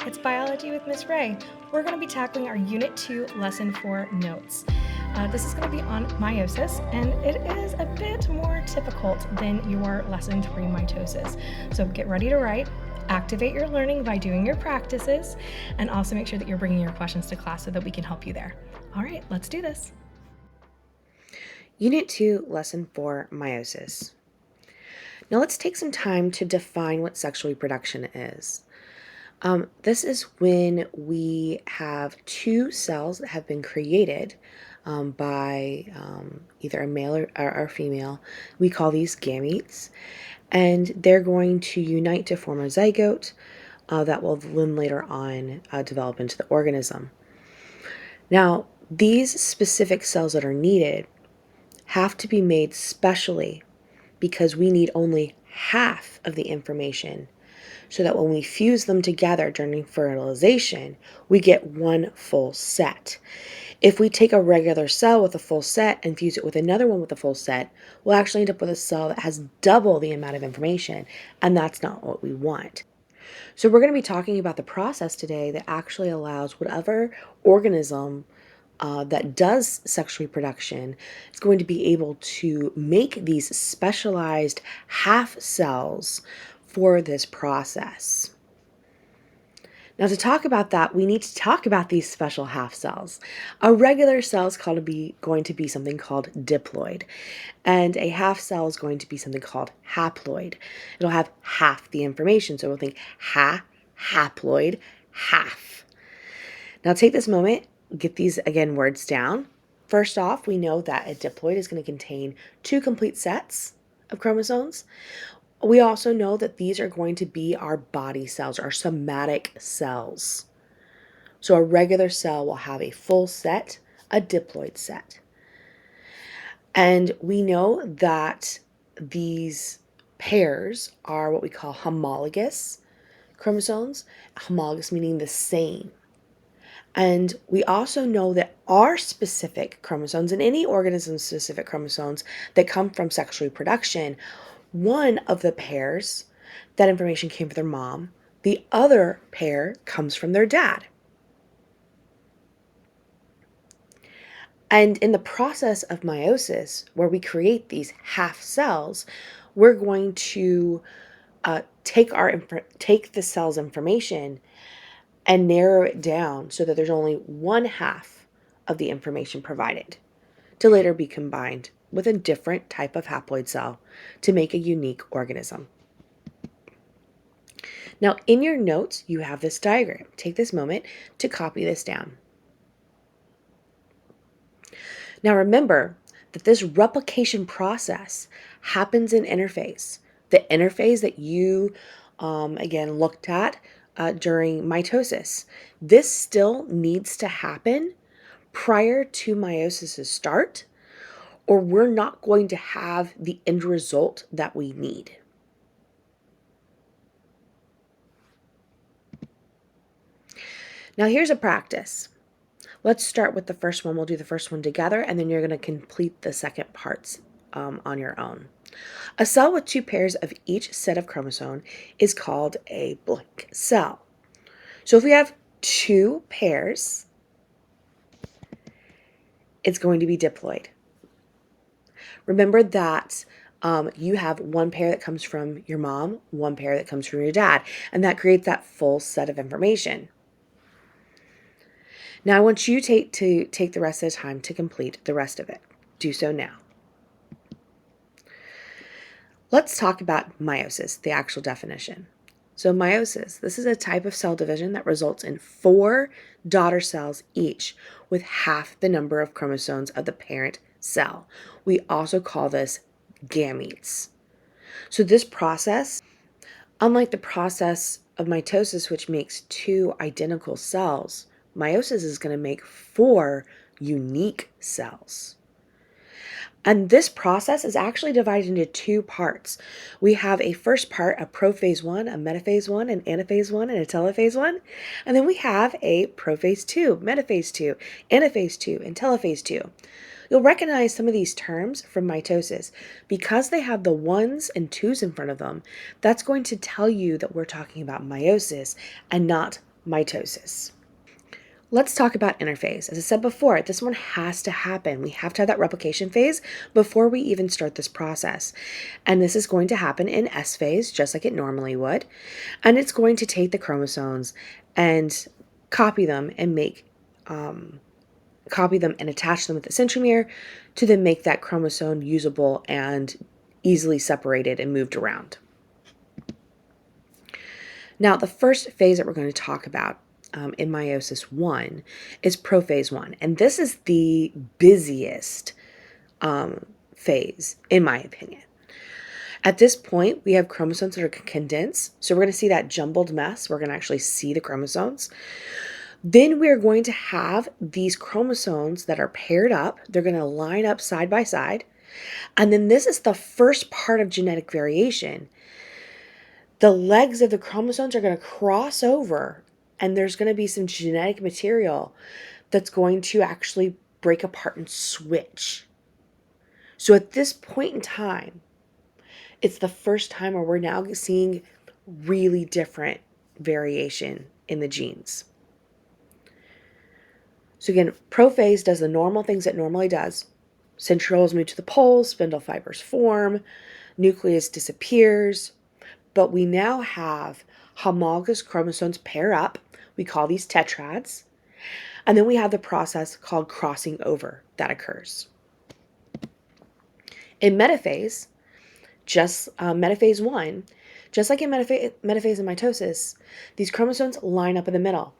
it's Biology with Miss Ray. We're going to be tackling our Unit 2 Lesson 4 notes. This is going to be on meiosis, and it is a bit more difficult than your Lesson 3 mitosis. So get ready to write, activate your learning by doing your practices, and also make sure that you're bringing your questions to class so that we can help you there. All right, let's do this. Unit 2, Lesson 4, Meiosis. Now let's take some time to define what sexual reproduction is. This is when we have two cells that have been created by either a male or female. We call these gametes, and they're going to unite to form a zygote that will then later on develop into the organism. Now, these specific cells that are needed have to be made specially because we need only half of the information so that when we fuse them together during fertilization, we get one full set. If we take a regular cell with a full set and fuse it with another one with a full set, we'll actually end up with a cell that has double the amount of information, and that's not what we want. So we're going to be talking about the process today that actually allows whatever organism that does sexual reproduction is going to be able to make these specialized half cells for this process. Now, to talk about that, we need to talk about these special half cells. A regular cell is going to be something called diploid, and a half cell is going to be something called haploid. It'll have half the information, so we'll think haploid, half. Now, take this moment, get these, again, words down. First off, we know that a diploid is going to contain two complete sets of chromosomes. We also know that these are going to be our body cells, our somatic cells. So a regular cell will have a full set, a diploid set. And we know that these pairs are what we call homologous chromosomes, homologous meaning the same. And we also know that our specific chromosomes and any organism's specific chromosomes that come from sexual reproduction, one of the pairs, that information came from their mom. The other pair comes from their dad. And in the process of meiosis, where we create these half cells, we're going to take the cell's information and narrow it down so that there's only one half of the information provided to later be combined with a different type of haploid cell to make a unique organism. Now, in your notes, you have this diagram. Take this moment to copy this down. Now, remember that this replication process happens in interphase. The interphase that you, again, looked at during mitosis. This still needs to happen prior to meiosis' start, or we're not going to have the end result that we need. Now here's a practice. Let's start with the first one. We'll do the first one together, and then you're going to complete the second parts on your own. A cell with two pairs of each set of chromosome is called a blank cell. So if we have two pairs, it's going to be diploid. Remember that you have one pair that comes from your mom, one pair that comes from your dad, and that creates that full set of information. Now I want you to take the rest of the time to complete the rest of it. Do so now. Let's talk about meiosis, the actual definition. So meiosis, this is a type of cell division that results in 4 daughter cells each with half the number of chromosomes of the parent cell. We also call this gametes. So this process, unlike the process of mitosis, which makes 2 identical cells, meiosis is going to make 4 unique cells. And this process is actually divided into 2 parts. We have a first part, a prophase 1, a metaphase 1, an anaphase 1, and a telophase 1. And then we have a prophase 2, metaphase 2, anaphase 2, and telophase 2. You'll recognize some of these terms from mitosis. Because they have the 1s and 2s in front of them, that's going to tell you that we're talking about meiosis and not mitosis. Let's talk about interphase. As I said before, this one has to happen. We have to have that replication phase before we even start this process. And this is going to happen in S phase, just like it normally would. And it's going to take the chromosomes and copy them and attach them with the centromere to then make that chromosome usable and easily separated and moved around. Now, the first phase that we're going to talk about in meiosis 1 is prophase 1. And this is the busiest phase, in my opinion. At this point, we have chromosomes that are condensed. So we're going to see that jumbled mess. We're going to actually see the chromosomes. Then we're going to have these chromosomes that are paired up. They're going to line up side by side. And then this is the first part of genetic variation. The legs of the chromosomes are going to cross over, and there's going to be some genetic material that's going to actually break apart and switch. So at this point in time, it's the first time where we're now seeing really different variation in the genes. So again, prophase does the normal things it normally does. Centrioles move to the poles, spindle fibers form, nucleus disappears, but we now have homologous chromosomes pair up. We call these tetrads. And then we have the process called crossing over that occurs. In metaphase, metaphase 1, just like in metaphase and mitosis, these chromosomes line up in the middle.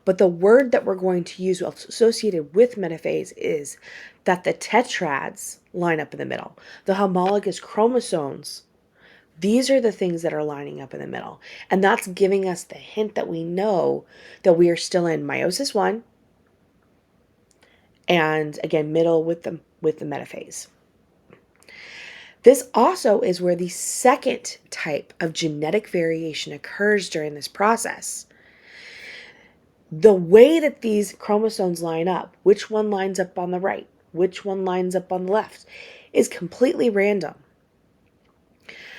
But the word that we're going to use associated with metaphase is that the tetrads line up in the middle. The homologous chromosomes, these are the things that are lining up in the middle. And that's giving us the hint that we know that we are still in meiosis 1, and again, middle with the metaphase. This also is where the second type of genetic variation occurs during this process. The way that these chromosomes line up, which one lines up on the right, which one lines up on the left, is completely random.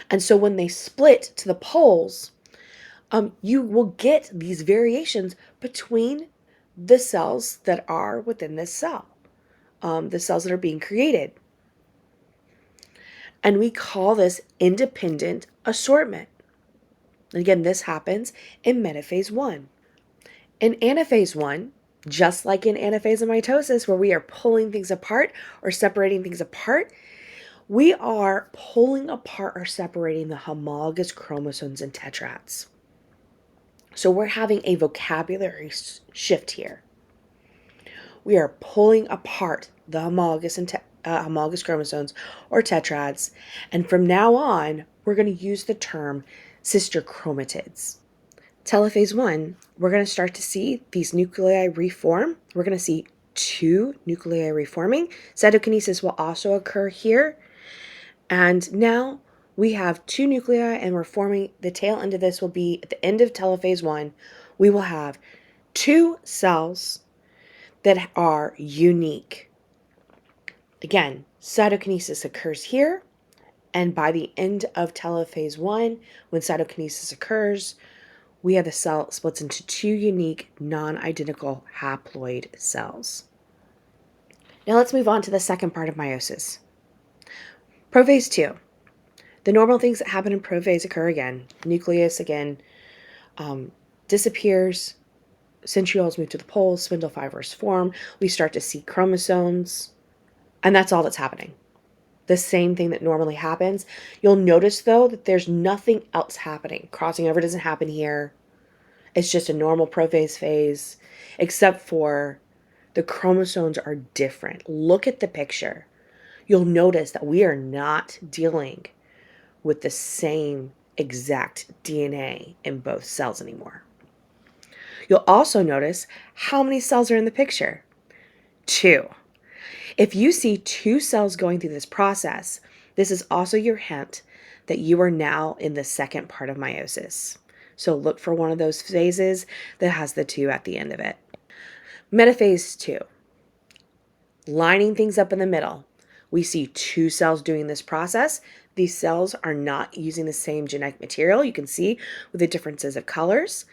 And so when they split to the poles, you will get these variations between the cells that are within this cell, the cells that are being created. And we call this independent assortment. And again, this happens in metaphase 1. In anaphase 1, just like in anaphase and mitosis, where we are pulling things apart or separating things apart, we are pulling apart or separating the homologous chromosomes and tetrads. So we're having a vocabulary shift here. We are pulling apart the homologous chromosomes or tetrads, and from now on, we're going to use the term sister chromatids. Telophase 1, we're going to start to see these nuclei reform. We're going to see 2 nuclei reforming. Cytokinesis will also occur here. And now we have 2 nuclei, and we're forming the tail end of this will be at the end of telophase 1. We will have 2 cells that are unique. Again, cytokinesis occurs here, and by the end of telophase 1, when cytokinesis occurs, we have the cell splits into 2 unique, non-identical haploid cells. Now let's move on to the second part of meiosis. Prophase 2. The normal things that happen in prophase occur again. Nucleus, again, disappears. Centrioles move to the poles. Spindle fibers form. We start to see chromosomes. And that's all that's happening. The same thing that normally happens. You'll notice, though, that there's nothing else happening. Crossing over doesn't happen here. It's just a normal prophase phase, except for the chromosomes are different. Look at the picture. You'll notice that we are not dealing with the same exact DNA in both cells anymore. You'll also notice how many cells are in the picture. 2. If you see 2 cells going through this process, this is also your hint that you are now in the second part of meiosis. So look for one of those phases that has the 2 at the end of it. Metaphase 2. Lining things up in the middle. We see 2 cells doing this process. These cells are not using the same genetic material. You can see with the differences of colors.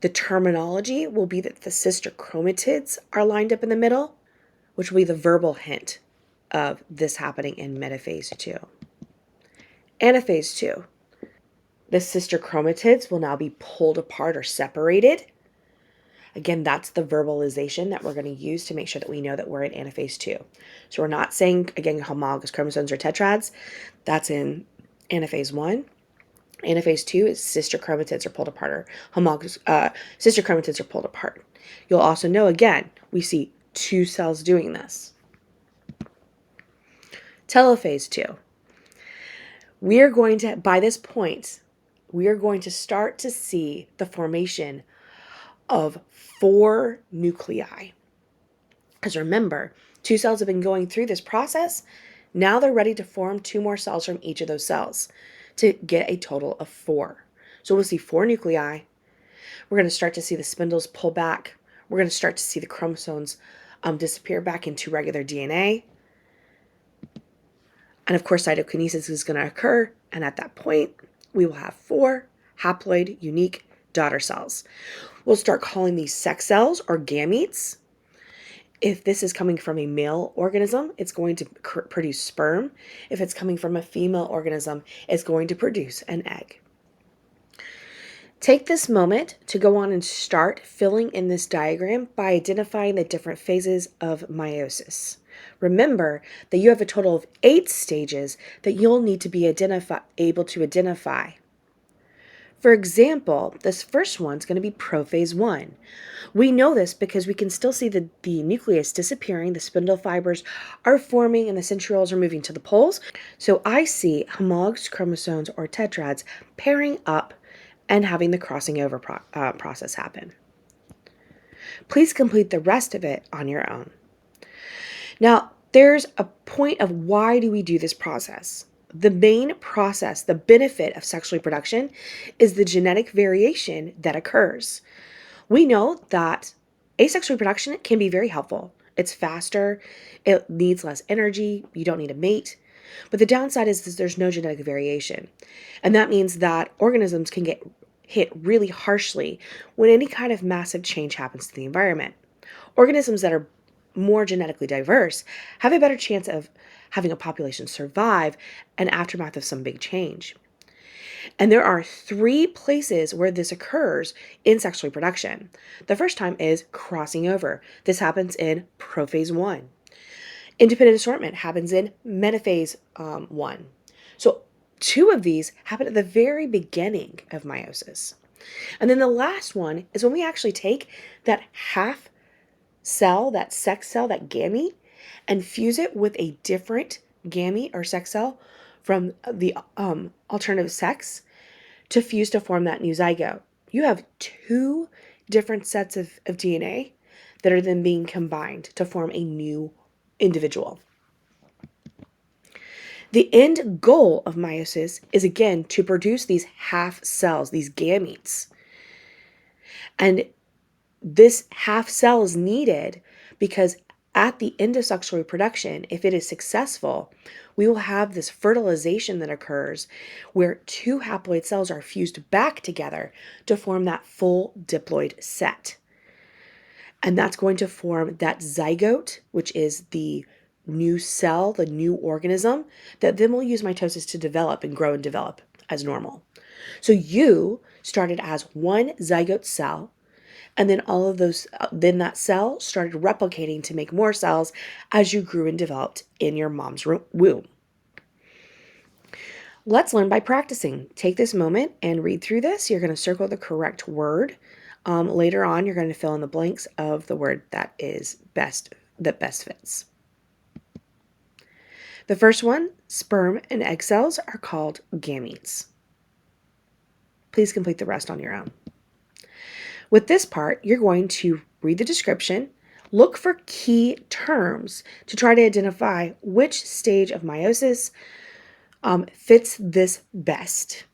The terminology will be that the sister chromatids are lined up in the middle, which will be the verbal hint of this happening in metaphase 2. Anaphase 2. The sister chromatids will now be pulled apart or separated. Again, that's the verbalization that we're going to use to make sure that we know that we're in anaphase 2. So we're not saying, again, homologous chromosomes or tetrads. That's in anaphase 1. Anaphase 2 is sister chromatids are pulled apart, or homologous sister chromatids are pulled apart. You'll also know, again, we see 2 cells doing this. Telophase 2. We are going to, by this point, we are going to start to see the formation of 4 nuclei. Because remember, 2 cells have been going through this process. Now they're ready to form 2 more cells from each of those cells to get a total of 4. So we'll see 4 nuclei. We're going to start to see the spindles pull back. We're going to start to see the chromosomes disappear back into regular DNA. And of course, cytokinesis is going to occur. And at that point, we will have 4 haploid unique daughter cells. We'll start calling these sex cells or gametes. If this is coming from a male organism, it's going to produce sperm. If it's coming from a female organism, it's going to produce an egg. Take this moment to go on and start filling in this diagram by identifying the different phases of meiosis. Remember that you have a total of 8 stages that you'll need to be able to identify. For example, this first one's going to be prophase 1. We know this because we can still see the nucleus disappearing, the spindle fibers are forming, and the centrioles are moving to the poles. So I see homologous chromosomes or tetrads pairing up and having the crossing over process happen. Please complete the rest of it on your own. Now, there's a point of why do we do this process? The main process, the benefit of sexual reproduction, is the genetic variation that occurs. We know that asexual reproduction can be very helpful. It's faster, it needs less energy, you don't need a mate. But the downside is there's no genetic variation. And that means that organisms can get hit really harshly when any kind of massive change happens to the environment. Organisms that are more genetically diverse have a better chance of having a population survive an aftermath of some big change. And there are 3 places where this occurs in sexual reproduction. The first time is crossing over. This happens in prophase 1. Independent assortment happens in metaphase 1. So 2 of these happen at the very beginning of meiosis. And then the last one is when we actually take that half cell, that sex cell, that gamete, and fuse it with a different gamete or sex cell from the alternative sex to fuse to form that new zygote. You have 2 different sets of DNA that are then being combined to form a new individual. The end goal of meiosis is, again, to produce these half cells, these gametes. And this half cell is needed because at the end of sexual reproduction, if it is successful, we will have this fertilization that occurs where 2 haploid cells are fused back together to form that full diploid set. And that's going to form that zygote, which is the new cell, the new organism, that then will use mitosis to develop and grow and develop as normal. So you started as one zygote cell, and then all of those, then that cell started replicating to make more cells as you grew and developed in your mom's womb. Let's learn by practicing. Take this moment and read through this. You're going to circle the correct word. Later on, you're going to fill in the blanks of the word that best fits. The first one, sperm and egg cells, are called gametes. Please complete the rest on your own. With this part, you're going to read the description, look for key terms to try to identify which stage of meiosis fits this best.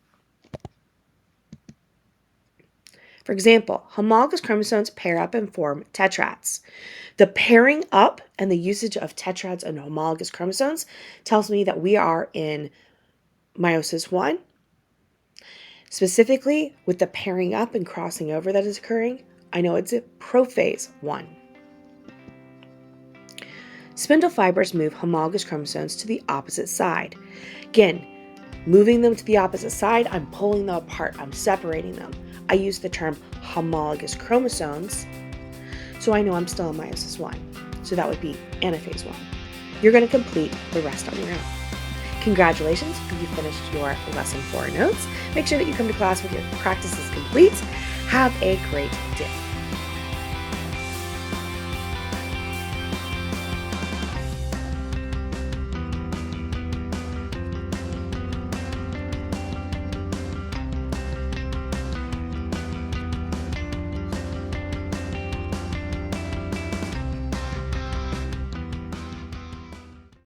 For example, homologous chromosomes pair up and form tetrads. The pairing up and the usage of tetrads and homologous chromosomes tells me that we are in meiosis 1. Specifically, with the pairing up and crossing over that is occurring, I know it's a prophase 1. Spindle fibers move homologous chromosomes to the opposite side. Again, moving them to the opposite side, I'm pulling them apart, I'm separating them. I use the term homologous chromosomes, so I know I'm still in meiosis 1. So that would be anaphase 1. You're going to complete the rest on your own. Congratulations, you finished your lesson 4 notes. Make sure that you come to class with your practices complete. Have a great day.